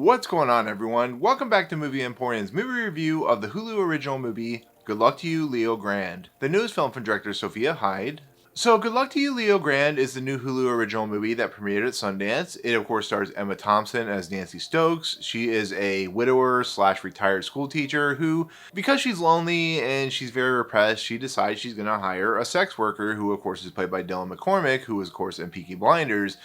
What's going on, everyone? Welcome back to Movie Emporium's movie review of the Hulu original movie, Good Luck to You, Leo Grande, the newest film from director Sophie Hyde. So, Good Luck to You, Leo Grande is the new Hulu original movie that premiered at Sundance. It, of course, stars Emma Thompson as Nancy Stokes. She is a widower slash retired school teacher who, because she's lonely and she's very repressed, she decides she's going to hire a sex worker who, of course, is played by Dylan McCormack, who is, of course, in Peaky Blinders,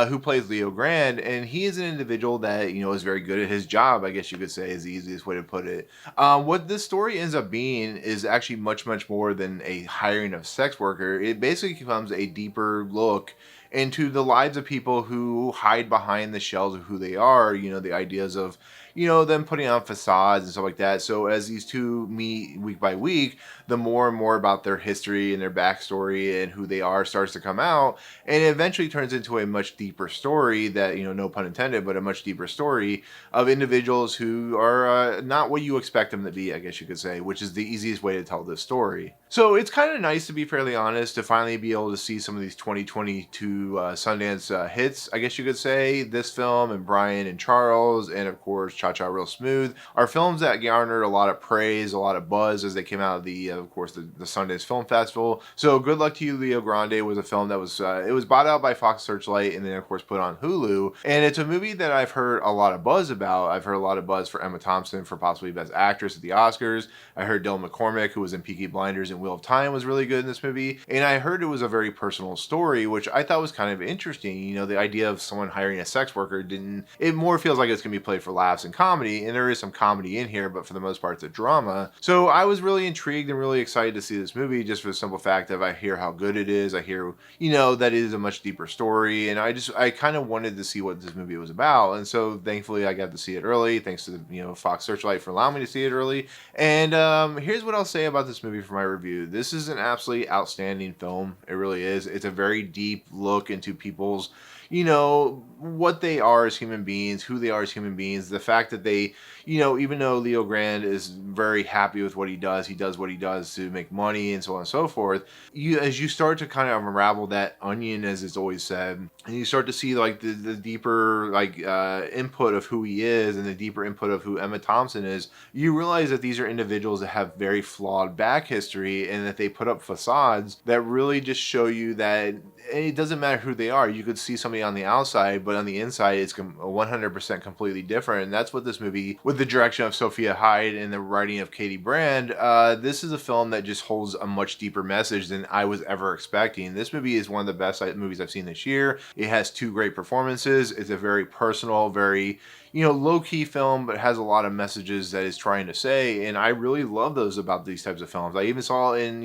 who plays Leo Grande. And he is an individual that, is very good at his job, I guess you could say is the easiest way to put it. What this story ends up being is actually much, much more than a hiring of sex worker. It basically becomes a deeper look into the lives of people who hide behind the shells of who they are, the ideas of, them putting on facades and stuff like that. So as these two meet week by week, the more and more about their history and their backstory and who they are starts to come out. And it eventually turns into a much deeper story that, no pun intended, but a much deeper story of individuals who are not what you expect them to be, I guess you could say, which is the easiest way to tell this story. So it's kind of nice, to be fairly honest, to finally be able to see some of these 2022 Sundance hits, I guess you could say. This film and Brian and Charles and, of course, Cha Cha Real Smooth are films that garnered a lot of praise, a lot of buzz as they came out of the Sundance Film Festival. So Good Luck to You, Leo Grande was a film that was, it was bought out by Fox Searchlight and then, of course, put on Hulu. And it's a movie that I've heard a lot of buzz about. I've heard a lot of buzz for Emma Thompson for possibly Best Actress at the Oscars. I heard Dylan McCormack, who was in Peaky Blinders and Wheel of Time, was really good in this movie. And I heard it was a very personal story, which I thought was kind of interesting. The idea of someone hiring a sex worker it more feels like it's going to be played for laughs and comedy. And there is some comedy in here, but for the most part, it's a drama. So I was really intrigued and really excited to see this movie just for the simple fact that I hear how good it is. I hear, that it is a much deeper story. And I kind of wanted to see what this movie was about. And so thankfully I got to see it early. Thanks to, Fox Searchlight for allowing me to see it early. And here's what I'll say about this movie for my review. This is an absolutely outstanding film. It really is. It's a very deep look into people's, what they are as human beings, who they are as human beings. The fact that they, even though Leo Grande is very happy with what he does what he does to make money and so on and so forth. As you start to kind of unravel that onion, as it's always said, and you start to see like the deeper input of who he is and the deeper input of who Emma Thompson is, you realize that these are individuals that have very flawed back history and that they put up facades that really just show you that it doesn't matter who they are. You could see somebody on the outside, but on the inside, it's 100% completely different. And that's what this movie, with the direction of Sophia Hyde and the writing of Katie Brand, this is a film that just holds a much deeper message than I was ever expecting. This movie is one of the best movies I've seen this year. It has two great performances. It's a very personal, very low-key film, but has a lot of messages that it's trying to say, and I really love those about these types of films. I even saw in,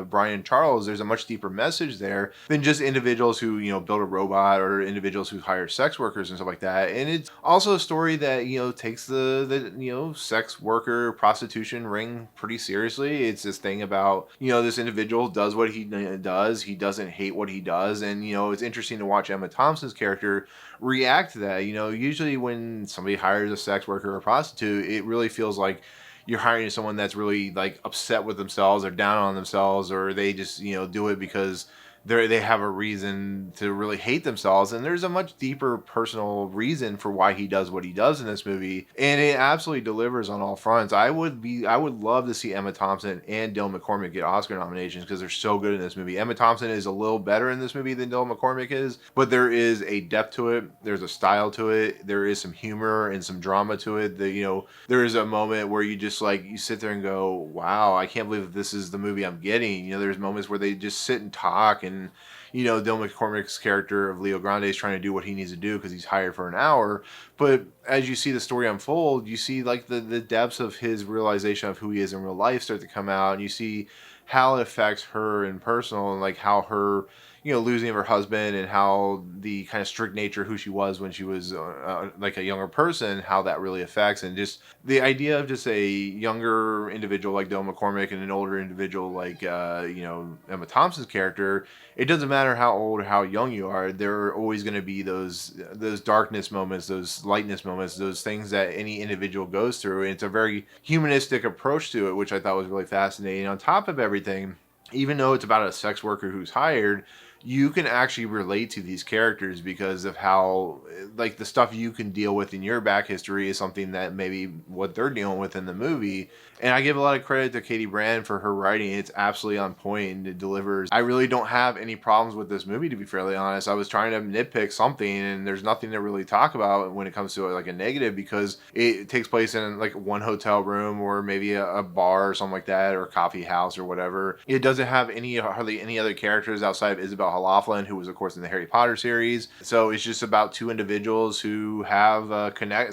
Brian and Charles, there's a much deeper message there than just individuals who, build a robot or individuals who hire sex workers and stuff like that. And it's also a story that, takes the sex worker prostitution ring pretty seriously. It's this thing about, this individual does what he does. He doesn't hate what he does. And, it's interesting to watch Emma Thompson's character react to that. Usually when somebody hires a sex worker or a prostitute, it really feels like you're hiring someone that's really like upset with themselves or down on themselves, or they just, do it because they have a reason to really hate themselves. And there's a much deeper personal reason for why he does what he does in this movie, and it absolutely delivers on all fronts. I would love to see Emma Thompson and Dylan McCormack get Oscar nominations because they're so good in this movie. Emma Thompson is a little better in this movie than Dylan McCormack is, but there is a depth to it, there's a style to it, there is some humor and some drama to it. There is a moment where you just you sit there and go, wow, I can't believe that this is the movie I'm getting. There's moments where they just sit and talk, and Dylan McCormack's character of Leo Grande is trying to do what he needs to do because he's hired for an hour. But as you see the story unfold, you see the depths of his realization of who he is in real life start to come out, and you see how it affects her in personal, and how her losing of her husband and how the kind of strict nature of who she was when she was a younger person, how that really affects. And just the idea of just a younger individual like Dylan McCormack and an older individual like Emma Thompson's character, it doesn't matter how old or how young you are, there are always going to be those darkness moments, those lightness moments, those things that any individual goes through. And it's a very humanistic approach to it, which I thought was really fascinating. On top of everything, even though it's about a sex worker who's hired, you can actually relate to these characters because of how, like, the stuff you can deal with in your back history is something that maybe what they're dealing with in the movie. And I give a lot of credit to Katie Brand for her writing. It's absolutely on point and it delivers. I really don't have any problems with this movie, to be fairly honest. I was trying to nitpick something and there's nothing to really talk about when it comes to like a negative, because it takes place in like one hotel room or maybe a bar or something like that, or a coffee house or whatever. It doesn't have hardly any other characters outside of Isabel Halaflin, who was of course in the Harry Potter series. So it's just about two individuals who have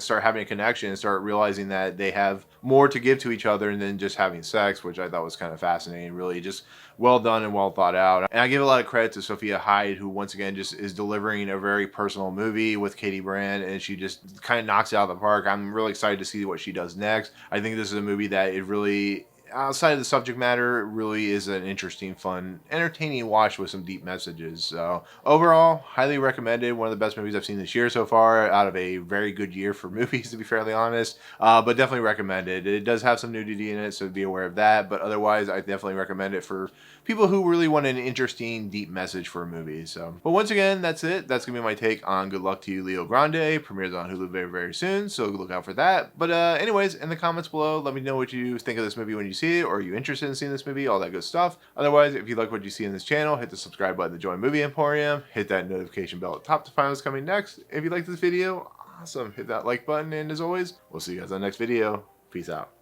start having a connection and start realizing that they have more to give to each other than just having sex, which I thought was kind of fascinating. Really just well done and well thought out. And I give a lot of credit to Sophia Hyde, who once again just is delivering a very personal movie with Katie Brand, and she just kind of knocks it out of the park. I'm really excited to see what she does next. I think this is a movie that it really, outside of the subject matter, it really is an interesting, fun, entertaining watch with some deep messages. So overall, highly recommended. One of the best movies I've seen this year so far, out of a very good year for movies, to be fairly honest. But definitely recommended. It does have some nudity in it, so be aware of that. But otherwise, I definitely recommend it for people who really want an interesting, deep message for a movie. So, but once again, that's it. That's gonna be my take on Good Luck to You, Leo Grande. Premieres on Hulu very, very soon, so look out for that. But anyways, in the comments below, let me know what you think of this movie when you see it, or are you interested in seeing this movie, all that good stuff. Otherwise, if you like what you see in this channel, hit the subscribe button to join Movie Emporium, hit that notification bell at the top to find what's coming next. If you like this video, awesome, hit that like button, and as always, we'll see you guys on the next video. Peace out.